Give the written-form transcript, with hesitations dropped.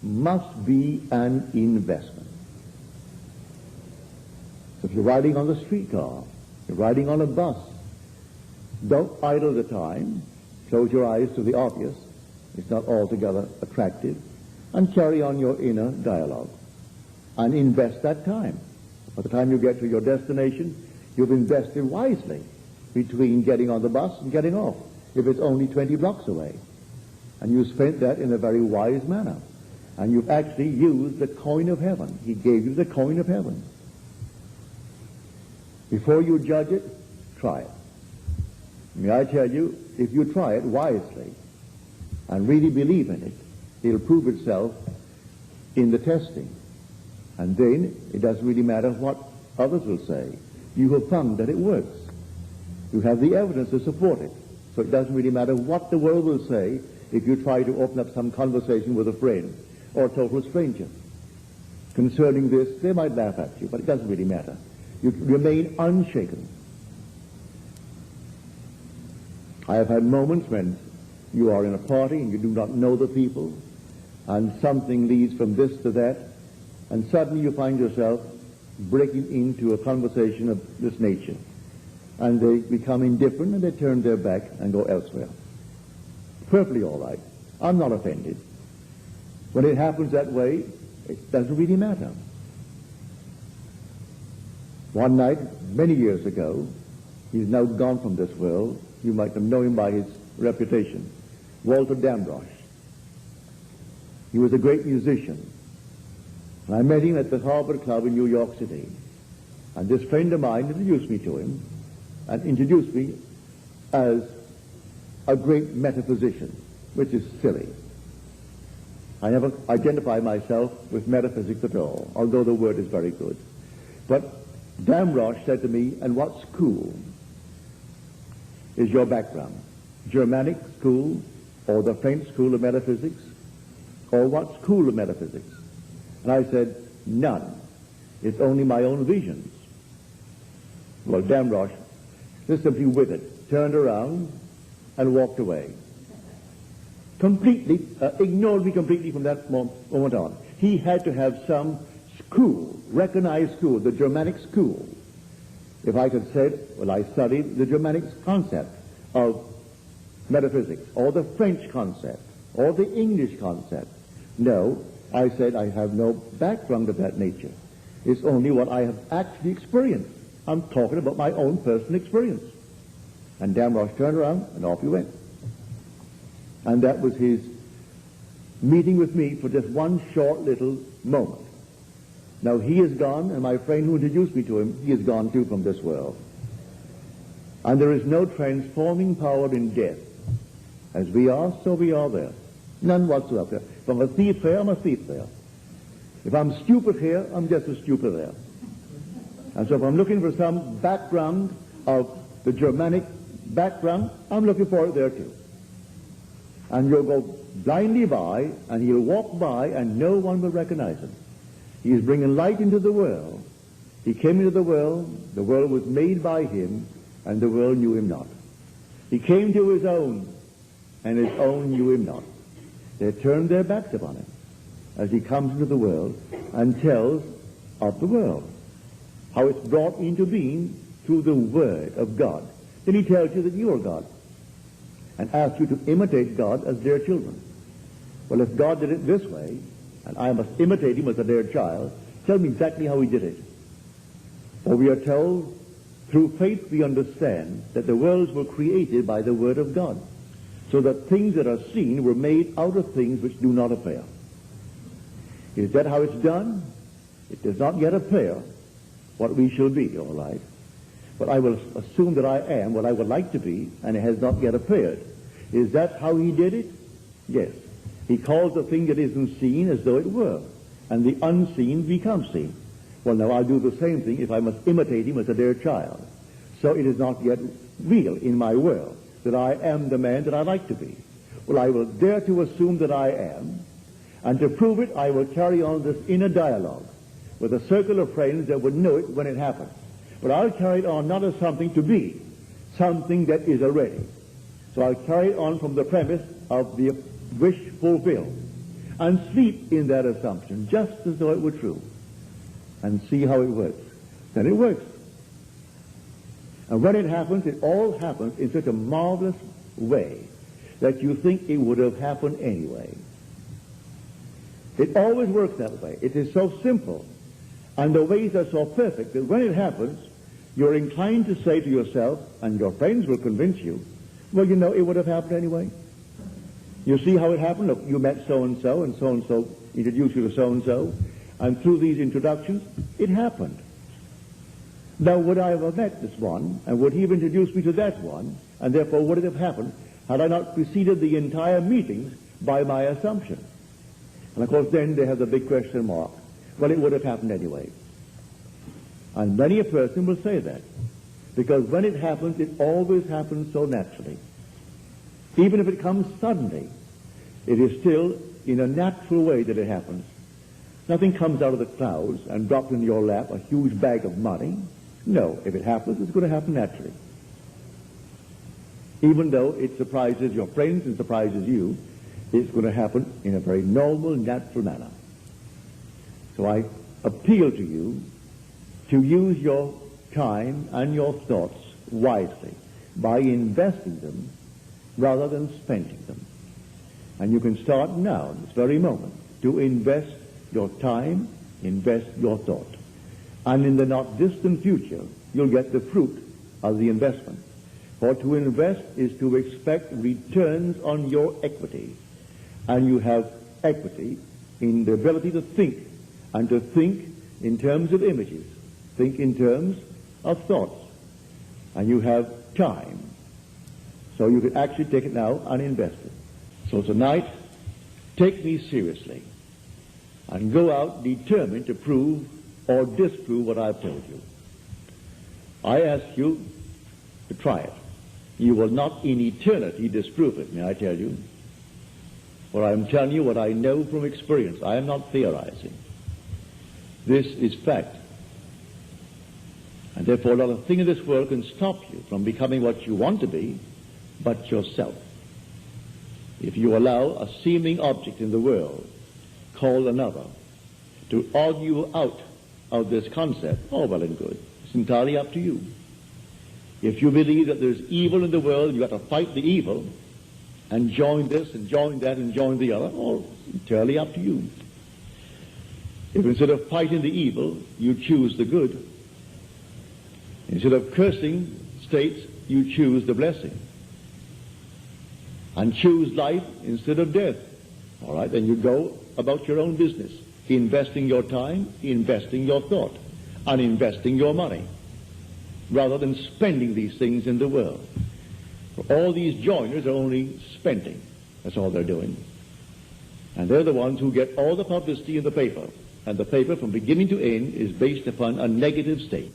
must be an investment. So if you're riding on the streetcar, you're riding on a bus, don't idle the time, close your eyes to the obvious, it's not altogether attractive, and carry on your inner dialogue. And invest that time. By the time you get to your destination, you've invested wisely between getting on the bus and getting off, if it's only 20 blocks away. And you spent that in a very wise manner. And you've actually used the coin of heaven. He gave you the coin of heaven. Before you judge it, try it. May I tell you, if you try it wisely and really believe in it, it'll prove itself in the testing. And then it doesn't really matter what others will say. You have found that it works. You have the evidence to support it. So it doesn't really matter what the world will say if you try to open up some conversation with a friend or a total stranger. Concerning this, they might laugh at you, but it doesn't really matter. You remain unshaken. I have had moments when you are in a party and you do not know the people, and something leads from this to that, and suddenly you find yourself breaking into a conversation of this nature. And they become indifferent and they turn their back and go elsewhere. Perfectly all right. I'm not offended. When it happens that way, it doesn't really matter. One night, many years ago, he's now gone from this world. You might know him by his reputation. Walter Damrosch. He was a great musician. And I met him at the Harvard Club in New York City. And this friend of mine introduced me to him, and introduced me as a great metaphysician, which is silly. I never identify myself with metaphysics at all, although the word is very good. But Damrosch said to me, and what school is your background? Germanic school, or the French school of metaphysics, or what school of metaphysics? And I said, none. It's only my own visions. Well, Damrosch, just simply with it, turned around and walked away. Completely, ignored me completely from that moment on. He had to have some school, recognized school, the Germanic school. If I could say, well, I studied the Germanic concept of metaphysics, or the French concept, or the English concept. No, I said I have no background of that nature. It's only what I have actually experienced. I'm talking about my own personal experience. And Damrosch turned around and off he went. And that was his meeting with me for just one short little moment. Now he is gone, and my friend who introduced me to him, he is gone too from this world. And there is no transforming power in death. As we are, so we are there. None whatsoever. If I'm a thief here, I'm a thief there. If I'm stupid here, I'm just as stupid there. And so if I'm looking for some background of the Germanic background, I'm looking for it there too. And you'll go blindly by, and he'll walk by, and no one will recognize him. He is bringing light into the world. He came into the world was made by him, and the world knew him not. He came to his own, and his own knew him not. They turned their backs upon him as he comes into the world and tells of the world, how it's brought into being through the Word of God. Then he tells you that you are God and asks you to imitate God as dear children. Well, if God did it this way, and I must imitate him as a dear child, tell me exactly how he did it. For we are told, through faith we understand that the worlds were created by the Word of God, so that things that are seen were made out of things which do not appear. Is that how it's done? It does not yet appear what we shall be, all right. But I will assume that I am what I would like to be, and it has not yet appeared. Is that how he did it? Yes. He calls the thing that isn't seen as though it were, and the unseen becomes seen. Well, now I'll do the same thing if I must imitate him as a dear child. So it is not yet real in my world that I am the man that I like to be. Well, I will dare to assume that I am, and to prove it, I will carry on this inner dialogue with a circle of friends that would know it when it happens. But I'll carry it on not as something to be, something that is already. So I'll carry it on from the premise of the wish fulfilled. and sleep in that assumption just as though it were true and see how it works. Then it works. And when it happens, it all happens in such a marvelous way that you think it would have happened anyway. It always works that way. It is so simple, and the ways are so perfect that when it happens, you're inclined to say to yourself, and your friends will convince you, well, you know, it would have happened anyway. You see how it happened? Look, you met so-and-so, and so-and-so introduced you to so-and-so, and through these introductions, it happened. Now, would I have met this one, and would he have introduced me to that one, and therefore would it have happened had I not preceded the entire meetings by my assumption? And of course then they have the big question mark. Well, it would have happened anyway. And many a person will say that, because when it happens, it always happens so naturally. Even if it comes suddenly, it is still in a natural way that it happens. Nothing comes out of the clouds and drops into your lap a huge bag of money. No, if it happens, it's going to happen naturally. Even though it surprises your friends and surprises you, it's going to happen in a very normal, natural manner. So I appeal to you to use your time and your thoughts wisely by investing them rather than spending them. And you can start now, this very moment, to invest your time, invest your thought. And in the not distant future, you'll get the fruit of the investment. For to invest is to expect returns on your equity. And you have equity in the ability to think, and to think in terms of images, think in terms of thoughts. And you have time. So you can actually take it now and invest it. So tonight, take me seriously and go out determined to prove or disprove what I've told you. I ask you to try it. You will not in eternity disprove it, may I tell you? For I'm telling you what I know from experience. I am not theorizing. This is fact. And therefore not a thing in this world can stop you from becoming what you want to be, but yourself. If you allow a seeming object in the world, called another, to argue out of this concept, all well and good. It's entirely up to you. If you believe that there's evil in the world, you have to fight the evil, and join this, and join that, and join the other, all entirely up to you. If instead of fighting the evil, you choose the good, instead of cursing states, you choose the blessing, and choose life instead of death, all right, then you go about your own business, investing your time, investing your thought, and investing your money, rather than spending these things in the world. For all these joiners are only spending. That's all they're doing. And they're the ones who get all the publicity in the paper. And the paper from beginning to end is based upon a negative state.